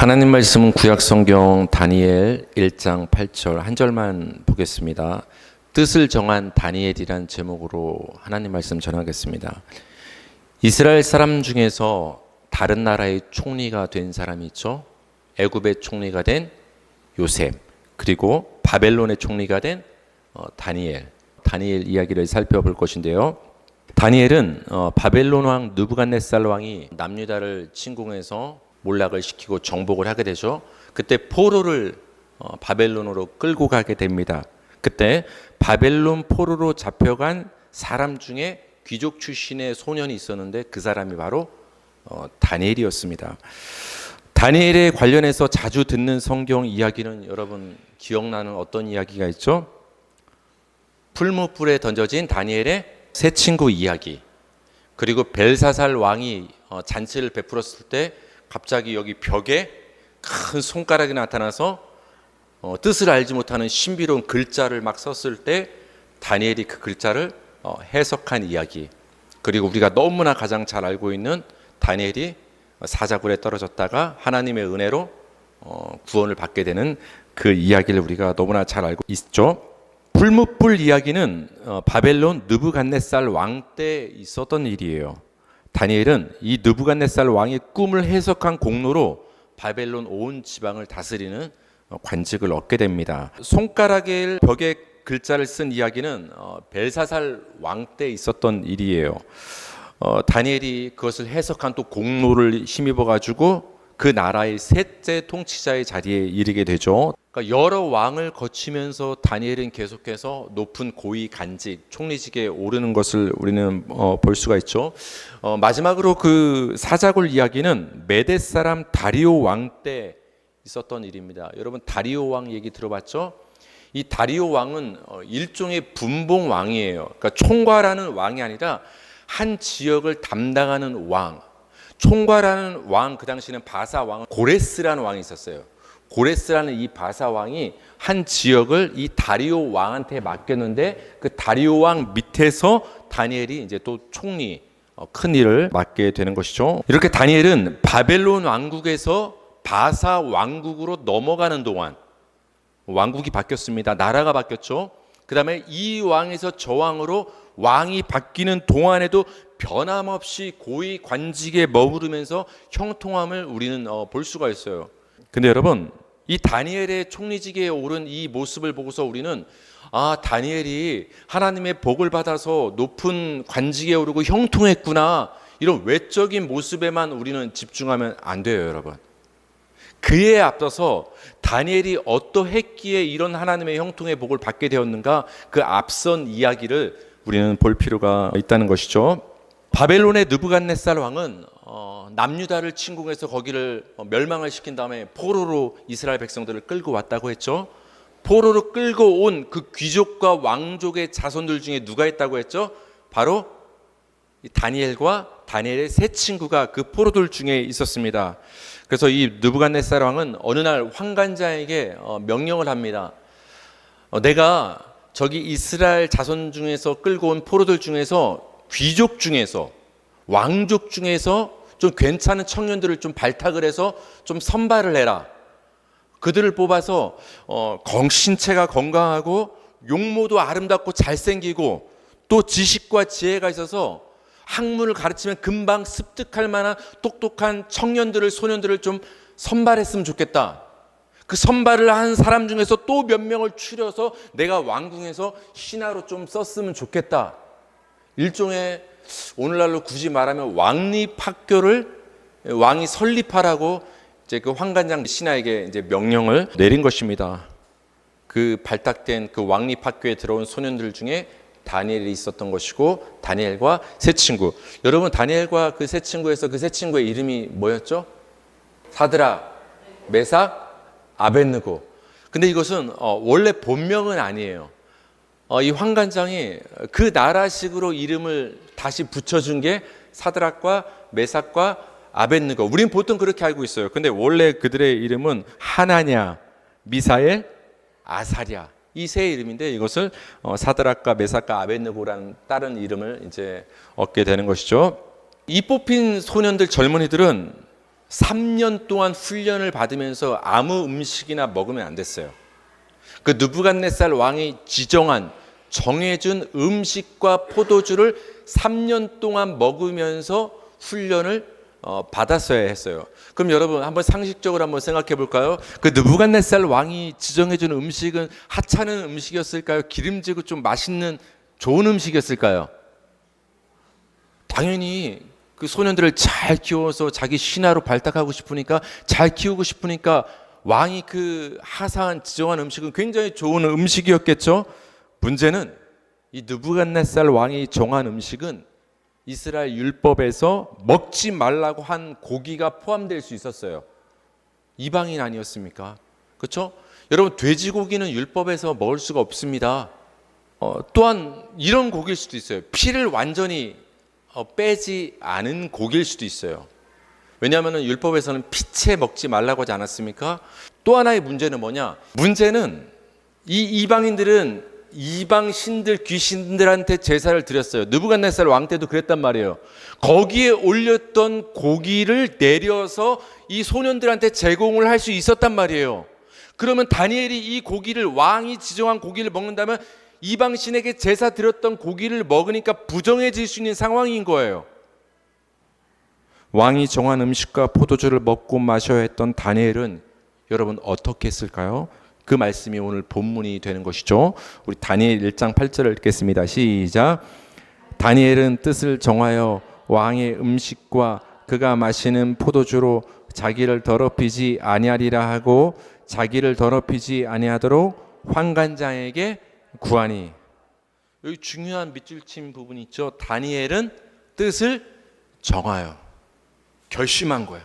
하나님 말씀은 구약성경 다니엘 1장 8절 한 절만 보겠습니다. 뜻을 정한 다니엘이란 제목으로 하나님 말씀 전하겠습니다. 이스라엘 사람 중에서 다른 나라의 총리가 된 사람이 있죠. 애굽의 총리가 된 요셉, 그리고 바벨론의 총리가 된 다니엘 이야기를 살펴볼 것인데요. 다니엘은 바벨론 왕 느부갓네살 왕이 남유다를 침공해서 몰락을 시키고 정복을 하게 되죠. 그때 포로를 바벨론으로 끌고 가게 됩니다. 그때 바벨론 포로로 잡혀간 사람 중에 귀족 출신의 소년이 있었는데 그 사람이 바로 다니엘이었습니다. 다니엘에 관련해서 자주 듣는 성경 이야기는 여러분 기억나는 어떤 이야기가 있죠? 풀무불에 던져진 다니엘의 세 친구 이야기, 그리고 벨사살 왕이 잔치를 베풀었을 때 갑자기 여기 벽에 큰 손가락이 나타나서 뜻을 알지 못하는 신비로운 글자를 막 썼을 때 다니엘이 그 글자를 해석한 이야기, 그리고 우리가 너무나 가장 잘 알고 있는 다니엘이 사자굴에 떨어졌다가 하나님의 은혜로 구원을 받게 되는 그 이야기를 우리가 너무나 잘 알고 있죠. 풀무불 이야기는 바벨론 느부갓네살 왕 때 있었던 일이에요. 다니엘은 이 느부갓네살 왕의 꿈을 해석한 공로로 바벨론 온 지방을 다스리는 관직을 얻게 됩니다. 손가락에 벽에 글자를 쓴 이야기는 벨사살 왕 때 있었던 일이에요. 다니엘이 그것을 해석한 또 공로를 힘입어 가지고 그 나라의 셋째 통치자의 자리에 이르게 되죠. 그러니까 여러 왕을 거치면서 다니엘은 계속해서 높은 고위 간직, 총리직에 오르는 것을 우리는 볼 수가 있죠. 마지막으로 그 사자굴 이야기는 메대 사람 다리오 왕 때 있었던 일입니다. 여러분 다리오 왕 얘기 들어봤죠? 이 다리오 왕은 일종의 분봉 왕이에요. 그러니까 총괄하는 왕이 아니라 한 지역을 담당하는 왕. 총괄하는 왕, 그 당시에는 바사 왕, 고레스라는 왕이 있었어요. 고레스라는 이 바사 왕이 한 지역을 이 다리오 왕한테 맡겼는데 그 다리오 왕 밑에서 다니엘이 이제 또 총리, 큰 일을 맡게 되는 것이죠. 이렇게 다니엘은 바벨론 왕국에서 바사 왕국으로 넘어가는 동안 왕국이 바뀌었습니다. 나라가 바뀌었죠. 그 다음에 이 왕에서 저 왕으로 왕이 바뀌는 동안에도 변함없이 고위 관직에 머무르면서 형통함을 우리는 볼 수가 있어요. 근데 여러분, 이 다니엘의 총리직에 오른 이 모습을 보고서 우리는 다니엘이 하나님의 복을 받아서 높은 관직에 오르고 형통했구나, 이런 외적인 모습에만 우리는 집중하면 안 돼요, 여러분. 그에 앞서서 다니엘이 어떠했기에 이런 하나님의 형통의 복을 받게 되었는가, 그 앞선 이야기를 우리는 볼 필요가 있다는 것이죠. 바벨론의 느부갓네살 왕은 남유다를 침공해서 거기를 멸망을 시킨 다음에 포로로 이스라엘 백성들을 끌고 왔다고 했죠. 포로로 끌고 온 그 귀족과 왕족의 자손들 중에 누가 있다고 했죠? 바로 다니엘과 다니엘의 세 친구가 그 포로들 중에 있었습니다. 그래서 이 느부갓네살 왕은 어느 날 환관자에게 명령을 합니다. 내가 저기 이스라엘 자손 중에서 끌고 온 포로들 중에서 귀족 중에서 왕족 중에서 좀 괜찮은 청년들을 좀 발탁을 해서 좀 선발을 해라. 그들을 뽑아서 신체가 건강하고 용모도 아름답고 잘생기고 또 지식과 지혜가 있어서 학문을 가르치면 금방 습득할 만한 똑똑한 청년들을, 소년들을 좀 선발했으면 좋겠다. 그 선발을 한 사람 중에서 또 몇 명을 추려서 내가 왕궁에서 신하로 좀 썼으면 좋겠다. 일종의 오늘날로 굳이 말하면 왕립학교를 왕이 설립하라고 이제 그 환관장 신하에게 이제 명령을 내린 것입니다. 그 발탁된 그 왕립학교에 들어온 소년들 중에 다니엘이 있었던 것이고, 다니엘과 세 친구. 여러분, 다니엘과 그 세 친구에서 그 세 친구의 이름이 뭐였죠? 사드락, 메삭, 아벳느고. 근데 이것은 원래 본명은 아니에요. 이 환관장이 그 나라식으로 이름을 다시 붙여준 게 사드락과 메삭과 아벳느고. 우리는 보통 그렇게 알고 있어요. 근데 원래 그들의 이름은 하나냐, 미사엘, 아사랴, 이 세 이름인데 이것을 사드락과 메삭과 아벳느고라는 다른 이름을 이제 얻게 되는 것이죠. 이 뽑힌 소년들, 젊은이들은 3년 동안 훈련을 받으면서 아무 음식이나 먹으면 안 됐어요. 그 느부갓네살 왕이 지정한 정해준 음식과 포도주를 3년 동안 먹으면서 훈련을 받았어야 했어요. 그럼 여러분 한번 상식적으로 한번 생각해 볼까요? 그 느부갓네살 왕이 지정해준 음식은 하찮은 음식이었을까요? 기름지고 좀 맛있는 좋은 음식이었을까요? 당연히 그 소년들을 잘 키워서 자기 신하로 발탁하고 싶으니까, 잘 키우고 싶으니까 왕이 그 하사한 지정한 음식은 굉장히 좋은 음식이었겠죠. 문제는 이 느부갓네살 왕이 정한 음식은 이스라엘 율법에서 먹지 말라고 한 고기가 포함될 수 있었어요. 이방인 아니었습니까? 그렇죠? 여러분, 돼지고기는 율법에서 먹을 수가 없습니다. 또한 이런 고기일 수도 있어요. 피를 완전히 빼지 않은 고기일 수도 있어요. 왜냐하면 율법에서는 피채 먹지 말라고 하지 않았습니까? 또 하나의 문제는 뭐냐? 문제는 이 이방인들은 이방 신들, 귀신들한테 제사를 드렸어요. 느부갓네살 왕 때도 그랬단 말이에요. 거기에 올렸던 고기를 내려서 이 소년들한테 제공을 할 수 있었단 말이에요. 그러면 다니엘이 이 고기를, 왕이 지정한 고기를 먹는다면 이방 신에게 제사 드렸던 고기를 먹으니까 부정해질 수 있는 상황인 거예요. 왕이 정한 음식과 포도주를 먹고 마셔야 했던 다니엘은 여러분 어떻게 했을까요? 그 말씀이 오늘 본문이 되는 것이죠. 우리 다니엘 1장 8절을 읽겠습니다. 시작. 다니엘은 뜻을 정하여 왕의 음식과 그가 마시는 포도주로 자기를 더럽히지 아니하리라 하고 자기를 더럽히지 아니하도록 환관장에게 구하니. 여기 중요한 밑줄 친 부분이 있죠. 다니엘은 뜻을 정하여 결심한 거예요.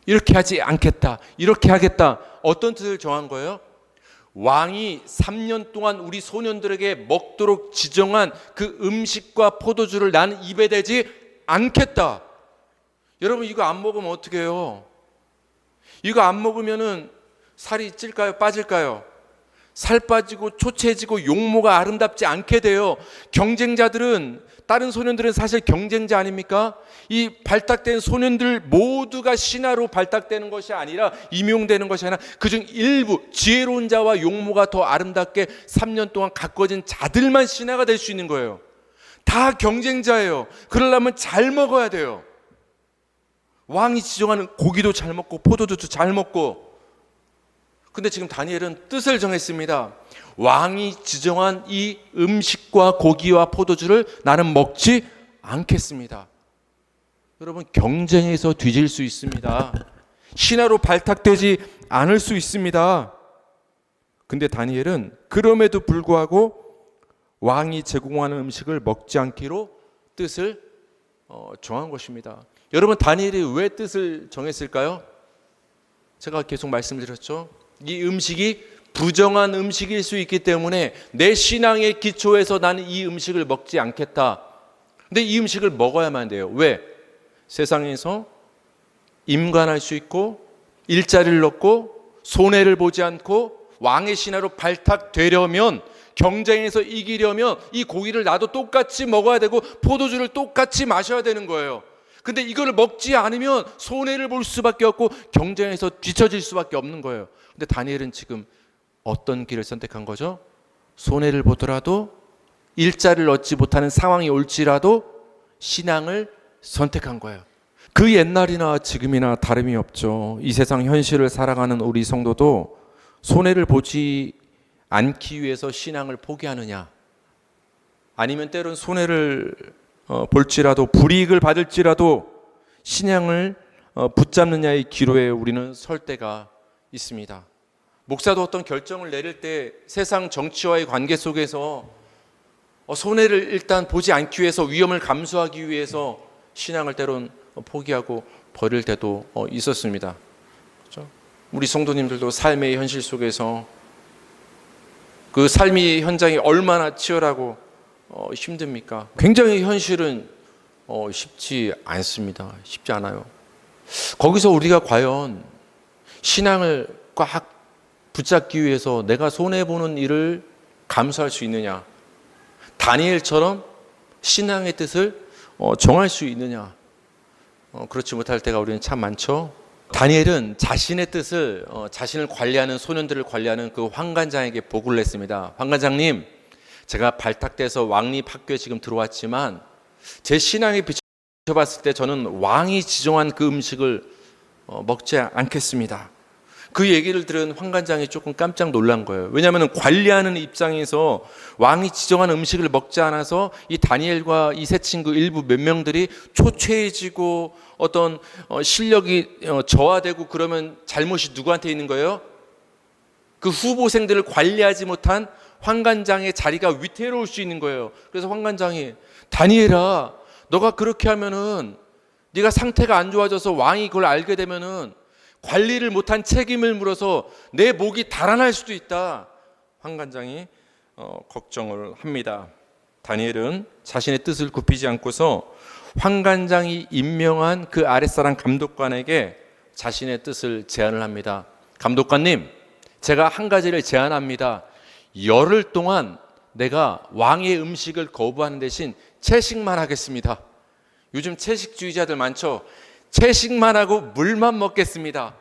이렇게 하지 않겠다, 이렇게 하겠다. 어떤 뜻을 정한 거예요? 왕이 3년 동안 우리 소년들에게 먹도록 지정한 그 음식과 포도주를 나는 입에 대지 않겠다. 여러분, 이거 안 먹으면 어떻게 해요? 이거 안 먹으면은 살이 찔까요? 빠질까요? 살 빠지고 초췌해지고 용모가 아름답지 않게 돼요. 경쟁자들은, 다른 소년들은 사실 경쟁자 아닙니까? 이 발탁된 소년들 모두가 신하로 발탁되는 것이 아니라, 임용되는 것이 아니라 그중 일부 지혜로운 자와 용모가 더 아름답게 3년 동안 가꿔진 자들만 신하가 될 수 있는 거예요. 다 경쟁자예요. 그러려면 잘 먹어야 돼요. 왕이 지정하는 고기도 잘 먹고 포도주도 잘 먹고. 근데 지금 다니엘은 뜻을 정했습니다. 왕이 지정한 이 음식과 고기와 포도주를 나는 먹지 않겠습니다. 여러분, 경쟁에서 뒤질 수 있습니다. 신하로 발탁되지 않을 수 있습니다. 근데 다니엘은 그럼에도 불구하고 왕이 제공하는 음식을 먹지 않기로 뜻을 정한 것입니다. 여러분, 다니엘이 왜 뜻을 정했을까요? 제가 계속 말씀드렸죠. 이 음식이 부정한 음식일 수 있기 때문에 내 신앙의 기초에서 나는 이 음식을 먹지 않겠다. 근데 이 음식을 먹어야만 돼요. 왜? 세상에서 임관할 수 있고 일자리를 얻고 손해를 보지 않고 왕의 신하로 발탁되려면, 경쟁에서 이기려면 이 고기를 나도 똑같이 먹어야 되고 포도주를 똑같이 마셔야 되는 거예요. 근데 이걸 먹지 않으면 손해를 볼 수밖에 없고 경쟁에서 뒤처질 수밖에 없는 거예요. 근데 다니엘은 지금 어떤 길을 선택한 거죠? 손해를 보더라도, 일자리를 얻지 못하는 상황이 올지라도 신앙을 선택한 거예요. 그 옛날이나 지금이나 다름이 없죠. 이 세상 현실을 살아가는 우리 성도도 손해를 보지 않기 위해서 신앙을 포기하느냐, 아니면 때론 손해를 볼지라도, 불이익을 받을지라도 신앙을 붙잡느냐의 기로에 우리는 설 때가 있습니다. 목사도 어떤 결정을 내릴 때 세상 정치와의 관계 속에서 손해를 일단 보지 않기 위해서, 위험을 감수하기 위해서 신앙을 때론 포기하고 버릴 때도 있었습니다. 그렇죠? 우리 성도님들도 삶의 현실 속에서 그 삶의 현장이 얼마나 치열하고 힘듭니까? 굉장히 현실은 쉽지 않습니다. 쉽지 않아요. 거기서 우리가 과연 신앙을 꽉 붙잡기 위해서 내가 손해보는 일을 감수할 수 있느냐, 다니엘처럼 신앙의 뜻을 정할 수 있느냐, 그렇지 못할 때가 우리는 참 많죠. 다니엘은 자신의 뜻을 자신을 관리하는 소년들을 관리하는 그 환관장에게 보고를 했습니다. 환관장님, 제가 발탁돼서 왕립 학교에 지금 들어왔지만 제 신앙에 비춰봤을 때 저는 왕이 지정한 그 음식을 먹지 않겠습니다. 그 얘기를 들은 환관장이 조금 깜짝 놀란 거예요. 왜냐하면 관리하는 입장에서 왕이 지정한 음식을 먹지 않아서 이 다니엘과 이 세 친구 일부 몇 명들이 초췌해지고 어떤 실력이 저하되고 그러면 잘못이 누구한테 있는 거예요? 그 후보생들을 관리하지 못한 환관장의 자리가 위태로울 수 있는 거예요. 그래서 환관장이 다니엘아, 너가 그렇게 하면은 네가 상태가 안 좋아져서 왕이 그걸 알게 되면은 관리를 못한 책임을 물어서 내 목이 달아날 수도 있다. 환관장이 걱정을 합니다. 다니엘은 자신의 뜻을 굽히지 않고서 환관장이 임명한 그 아랫사람 감독관에게 자신의 뜻을 제안을 합니다. 감독관님, 제가 한 가지를 제안합니다. 열흘 동안 내가 왕의 음식을 거부하는 대신 채식만 하겠습니다. 요즘 채식주의자들 많죠. 채식만 하고 물만 먹겠습니다.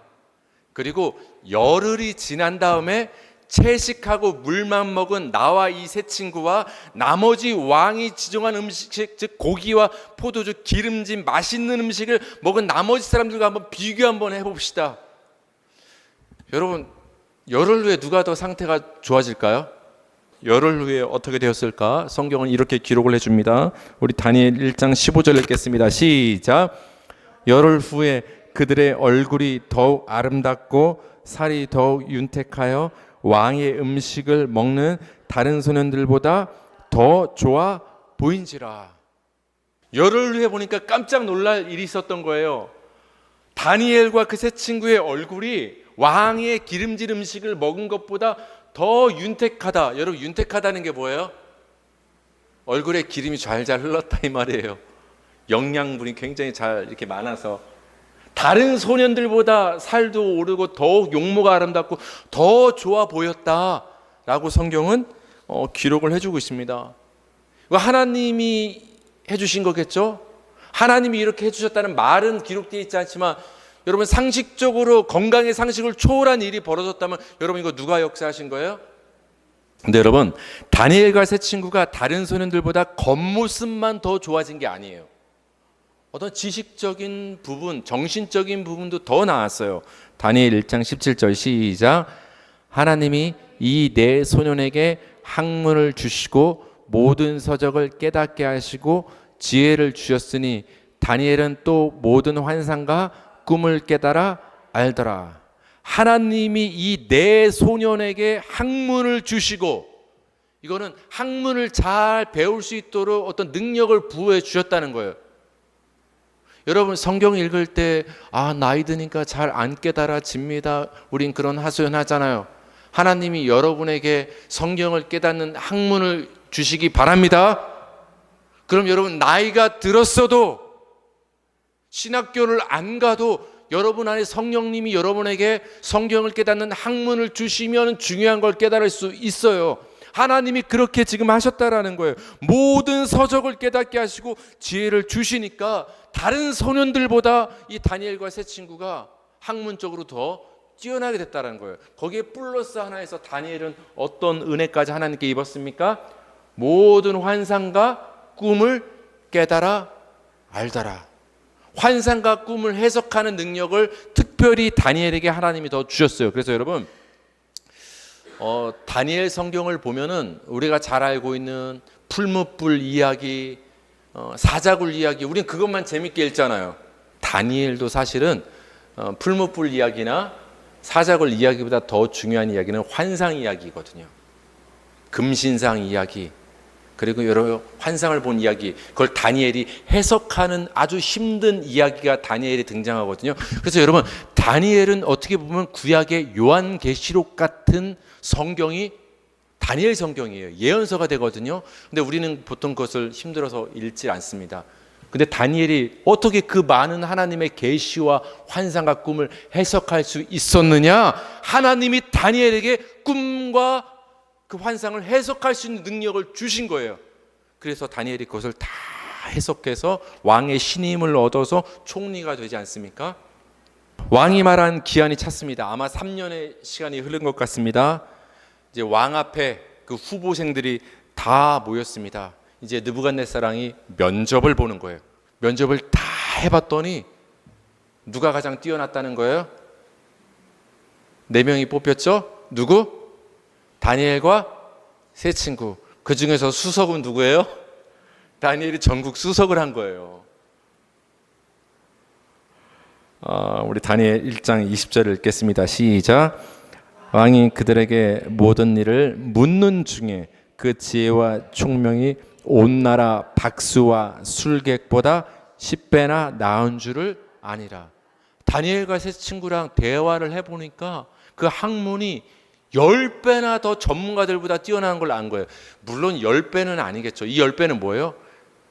그리고 열흘이 지난 다음에 채식하고 물만 먹은 나와 이 세 친구와 나머지 왕이 지정한 음식, 즉 고기와 포도주, 기름진 맛있는 음식을 먹은 나머지 사람들과 한번 비교 한번 해봅시다. 여러분, 열흘 후에 누가 더 상태가 좋아질까요? 열흘 후에 어떻게 되었을까? 성경은 이렇게 기록을 해줍니다. 우리 다니엘 1장 15절 읽겠습니다. 시작. 열흘 후에 그들의 얼굴이 더욱 아름답고 살이 더욱 윤택하여 왕의 음식을 먹는 다른 소년들보다 더 좋아 보인지라. 열흘 후에 보니까 깜짝 놀랄 일이 있었던 거예요. 다니엘과 그 세 친구의 얼굴이 왕의 기름진 음식을 먹은 것보다 더 윤택하다. 여러분, 윤택하다는 게 뭐예요? 얼굴에 기름이 잘잘 흘렀다 이 말이에요. 영양분이 굉장히 잘 이렇게 많아서 다른 소년들보다 살도 오르고 더욱 용모가 아름답고 더 좋아 보였다라고 성경은 기록을 해주고 있습니다. 하나님이 해주신 거겠죠? 하나님이 이렇게 해주셨다는 말은 기록되어 있지 않지만 여러분, 상식적으로 건강의 상식을 초월한 일이 벌어졌다면 여러분, 이거 누가 역사하신 거예요? 근데 여러분, 다니엘과 세 친구가 다른 소년들보다 겉모습만 더 좋아진 게 아니에요. 어떤 지식적인 부분, 정신적인 부분도 더 나았어요. 다니엘 1장 17절 시작. 하나님이 이 네 소년에게 학문을 주시고 모든 서적을 깨닫게 하시고 지혜를 주셨으니 다니엘은 또 모든 환상과 꿈을 깨달아 알더라. 하나님이 이 네 소년에게 학문을 주시고, 이거는 학문을 잘 배울 수 있도록 어떤 능력을 부여해 주셨다는 거예요. 여러분, 성경 읽을 때 나이 드니까 잘 안 깨달아집니다. 우린 그런 하소연 하잖아요. 하나님이 여러분에게 성경을 깨닫는 학문을 주시기 바랍니다. 그럼 여러분, 나이가 들었어도 신학교를 안 가도 여러분 안에 성령님이 여러분에게 성경을 깨닫는 학문을 주시면 중요한 걸 깨달을 수 있어요. 하나님이 그렇게 지금 하셨다라는 거예요. 모든 서적을 깨닫게 하시고 지혜를 주시니까 다른 소년들보다 이 다니엘과 세 친구가 학문적으로 더 뛰어나게 됐다는 거예요. 거기에 플러스 하나에서 다니엘은 어떤 은혜까지 하나님께 입었습니까? 모든 환상과 꿈을 깨달아 알더라. 환상과 꿈을 해석하는 능력을 특별히 다니엘에게 하나님이 더 주셨어요. 그래서 여러분, 다니엘 성경을 보면은 우리가 잘 알고 있는 풀무불 이야기, 사자굴 이야기, 우린 그것만 재밌게 읽잖아요. 다니엘도 사실은 풀무불 이야기나 사자굴 이야기보다 더 중요한 이야기는 환상 이야기거든요. 금신상 이야기, 그리고 여러 환상을 본 이야기, 그걸 다니엘이 해석하는 아주 힘든 이야기가 다니엘에 등장하거든요. 그래서 여러분, 다니엘은 어떻게 보면 구약의 요한계시록 같은 성경이 다니엘 성경이에요. 예언서가 되거든요. 근데 우리는 보통 그것을 힘들어서 읽지 않습니다. 근데 다니엘이 어떻게 그 많은 하나님의 계시와 환상과 꿈을 해석할 수 있었느냐? 하나님이 다니엘에게 꿈과 그 환상을 해석할 수 있는 능력을 주신 거예요. 그래서 다니엘이 그것을 다 해석해서 왕의 신임을 얻어서 총리가 되지 않습니까? 왕이 말한 기한이 찼습니다. 아마 3년의 시간이 흐른 것 같습니다. 이제 왕 앞에 그 후보생들이 다 모였습니다. 이제 느부갓네살 왕이 면접을 보는 거예요. 면접을 다 해봤더니 누가 가장 뛰어났다는 거예요? 4명이 뽑혔죠? 누구? 다니엘과 세 친구. 그 중에서 수석은 누구예요? 다니엘이 전국 수석을 한 거예요. 우리 다니엘 1장 20절을 읽겠습니다. 시작. 왕이 그들에게 모든 일을 묻는 중에 그 지혜와 총명이 온 나라 박수와 술객보다 10배나 나은 줄을 아니라. 다니엘과 세 친구랑 대화를 해보니까 그 학문이 10배나 더 전문가들보다 뛰어난 걸 안 거예요. 물론 10배는 아니겠죠. 이 10배는 뭐예요?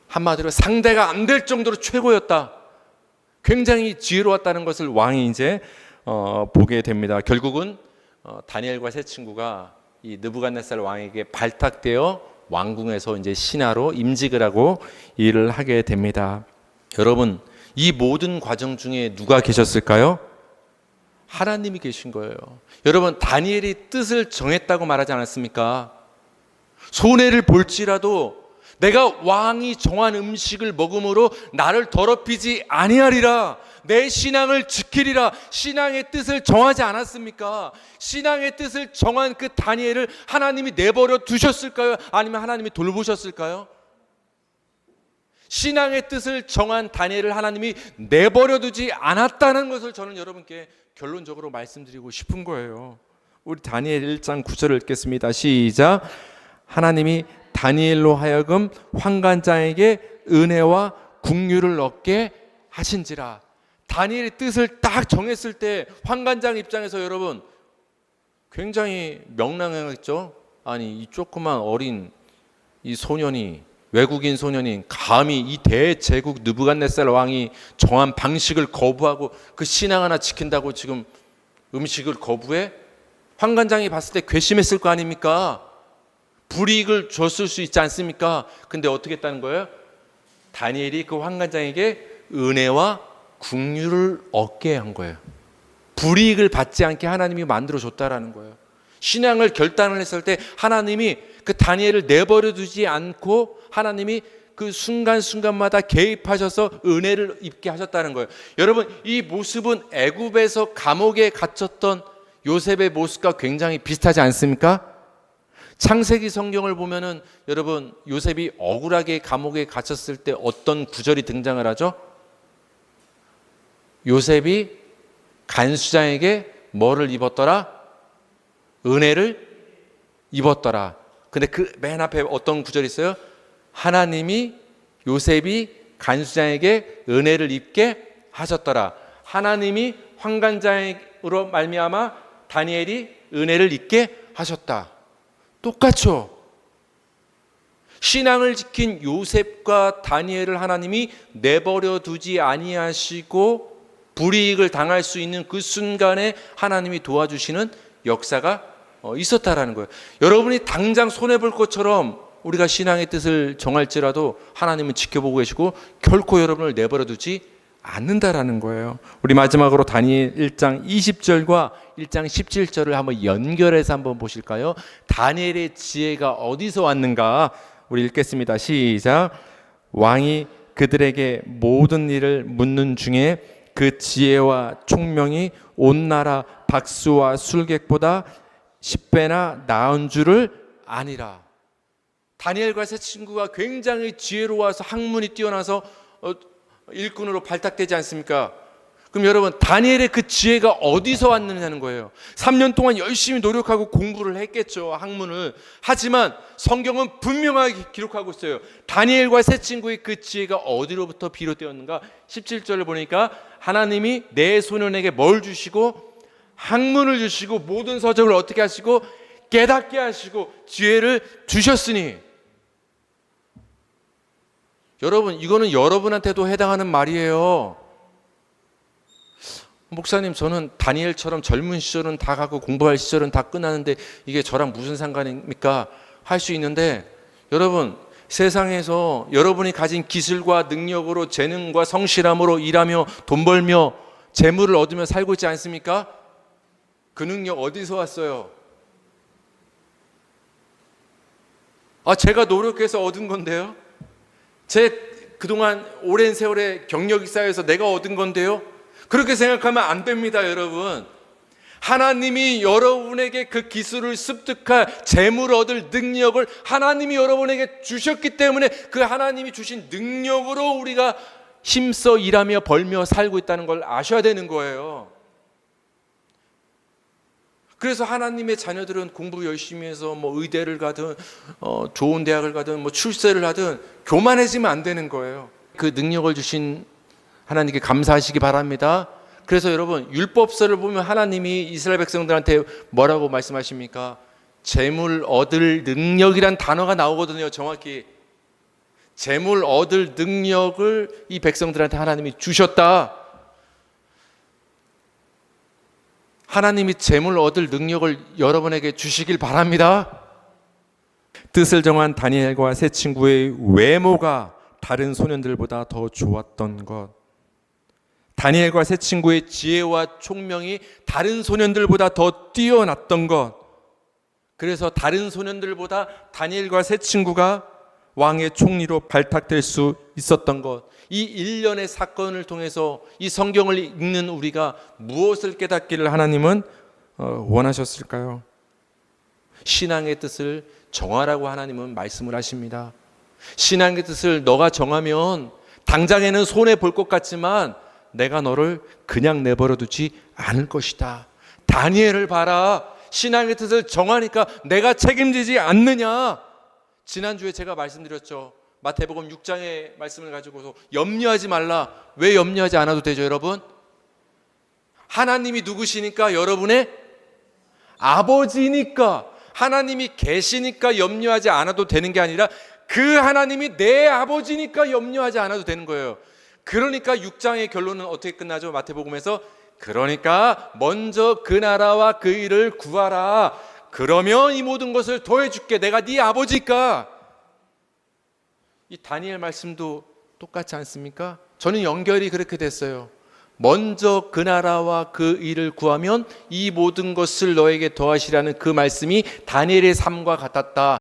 한마디로 상대가 안 될 정도로 최고였다. 굉장히 지혜로웠다는 것을 왕이 이제 보게 됩니다. 결국은 다니엘과 세 친구가 이 느부갓네살 왕에게 발탁되어 왕궁에서 이제 신하로 임직을 하고 일을 하게 됩니다. 여러분, 이 모든 과정 중에 누가 계셨을까요? 하나님이 계신 거예요. 여러분, 다니엘이 뜻을 정했다고 말하지 않았습니까? 손해를 볼지라도 내가 왕이 정한 음식을 먹음으로 나를 더럽히지 아니하리라. 내 신앙을 지키리라. 신앙의 뜻을 정하지 않았습니까? 신앙의 뜻을 정한 그 다니엘을 하나님이 내버려 두셨을까요? 아니면 하나님이 돌보셨을까요? 신앙의 뜻을 정한 다니엘을 하나님이 내버려 두지 않았다는 것을 저는 여러분께 결론적으로 말씀드리고 싶은 거예요. 우리 다니엘 1장 9절을 읽겠습니다. 시작. 하나님이 다니엘로 하여금 환관장에게 은혜와 국류를 얻게 하신지라. 다니엘의 뜻을 딱 정했을 때 환관장 입장에서 여러분 굉장히 명랑했죠. 아니, 이 조그만 어린 이 소년이, 외국인 소년이 감히 이 대제국 느부갓네살 왕이 정한 방식을 거부하고 그 신앙 하나 지킨다고 지금 음식을 거부해? 환관장이 봤을 때 괘씸했을 거 아닙니까? 불이익을 줬을 수 있지 않습니까? 근데 어떻게 했다는 거예요? 다니엘이 그 환관장에게 은혜와 국류를 얻게 한 거예요. 불이익을 받지 않게 하나님이 만들어줬다라는 거예요. 신앙을 결단을 했을 때 하나님이 그 다니엘을 내버려 두지 않고 하나님이 그 순간순간마다 개입하셔서 은혜를 입게 하셨다는 거예요. 여러분, 이 모습은 애굽에서 감옥에 갇혔던 요셉의 모습과 굉장히 비슷하지 않습니까? 창세기 성경을 보면은 여러분, 요셉이 억울하게 감옥에 갇혔을 때 어떤 구절이 등장을 하죠? 요셉이 간수장에게 뭐를 입었더라? 은혜를 입었더라. 근데 그 맨 앞에 어떤 구절이 있어요? 하나님이 요셉이 간수장에게 은혜를 입게 하셨더라. 하나님이 환관장으로 말미암아 다니엘이 은혜를 입게 하셨다. 똑같죠. 신앙을 지킨 요셉과 다니엘을 하나님이 내버려 두지 아니하시고 불이익을 당할 수 있는 그 순간에 하나님이 도와주시는 역사가 있었다라는 거예요. 여러분이 당장 손해볼 것처럼 우리가 신앙의 뜻을 정할지라도 하나님은 지켜보고 계시고 결코 여러분을 내버려 두지 않는다라는 거예요. 우리 마지막으로 다니엘 1장 20절과 1장 17절을 한번 연결해서 한번 보실까요? 다니엘의 지혜가 어디서 왔는가? 우리 읽겠습니다. 시작. 왕이 그들에게 모든 일을 묻는 중에 그 지혜와 총명이 온 나라 박수와 술객보다 10배나 나은 줄을 아니라. 다니엘과 세 친구가 굉장히 지혜로워서 학문이 뛰어나서 일꾼으로 발탁되지 않습니까? 그럼 여러분, 다니엘의 그 지혜가 어디서 왔느냐는 거예요. 3년 동안 열심히 노력하고 공부를 했겠죠, 학문을. 하지만 성경은 분명하게 기록하고 있어요. 다니엘과 세 친구의 그 지혜가 어디로부터 비롯되었는가? 17절을 보니까 하나님이 내 소년에게 뭘 주시고 학문을 주시고 모든 서적을 어떻게 하시고 깨닫게 하시고 지혜를 주셨으니. 여러분, 이거는 여러분한테도 해당하는 말이에요. 목사님, 저는 다니엘처럼 젊은 시절은 다 가고 공부할 시절은 다 끝나는데 이게 저랑 무슨 상관입니까? 할 수 있는데, 여러분, 세상에서 여러분이 가진 기술과 능력으로 재능과 성실함으로 일하며 돈 벌며 재물을 얻으며 살고 있지 않습니까? 그 능력 어디서 왔어요? 제가 노력해서 얻은 건데요. 제 그동안 오랜 세월의 경력이 쌓여서 내가 얻은 건데요. 그렇게 생각하면 안 됩니다, 여러분. 하나님이 여러분에게 그 기술을 습득할 재물을 얻을 능력을 하나님이 여러분에게 주셨기 때문에 그 하나님이 주신 능력으로 우리가 힘써 일하며 벌며 살고 있다는 걸 아셔야 되는 거예요. 그래서 하나님의 자녀들은 공부 열심히 해서 의대를 가든 좋은 대학을 가든 출세를 하든 교만해지면 안 되는 거예요. 그 능력을 주신 하나님께 감사하시기 바랍니다. 그래서 여러분, 율법서를 보면 하나님이 이스라엘 백성들한테 뭐라고 말씀하십니까? 재물 얻을 능력이란 단어가 나오거든요. 정확히 재물 얻을 능력을 이 백성들한테 하나님이 주셨다. 하나님이 재물 얻을 능력을 여러분에게 주시길 바랍니다. 뜻을 정한 다니엘과 세 친구의 외모가 다른 소년들보다 더 좋았던 것, 다니엘과 세 친구의 지혜와 총명이 다른 소년들보다 더 뛰어났던 것, 그래서 다른 소년들보다 다니엘과 세 친구가 왕의 총리로 발탁될 수 있었던 것, 이 일련의 사건을 통해서 이 성경을 읽는 우리가 무엇을 깨닫기를 하나님은 원하셨을까요? 신앙의 뜻을 정하라고 하나님은 말씀을 하십니다. 신앙의 뜻을 너가 정하면 당장에는 손해 볼 것 같지만 내가 너를 그냥 내버려 두지 않을 것이다. 다니엘을 봐라. 신앙의 뜻을 정하니까 내가 책임지지 않느냐. 지난주에 제가 말씀드렸죠. 마태복음 6장의 말씀을 가지고서 염려하지 말라. 왜 염려하지 않아도 되죠, 여러분? 하나님이 누구시니까? 여러분의 아버지니까. 하나님이 계시니까 염려하지 않아도 되는 게 아니라 그 하나님이 내 아버지니까 염려하지 않아도 되는 거예요. 그러니까 6장의 결론은 어떻게 끝나죠? 마태복음에서 그러니까 먼저 그 나라와 그 일을 구하라. 그러면 이 모든 것을 더해줄게. 내가 네 아버지니까. 이 다니엘 말씀도 똑같지 않습니까? 저는 연결이 그렇게 됐어요. 먼저 그 나라와 그 일을 구하면 이 모든 것을 너에게 더하시라는 그 말씀이 다니엘의 삶과 같았다.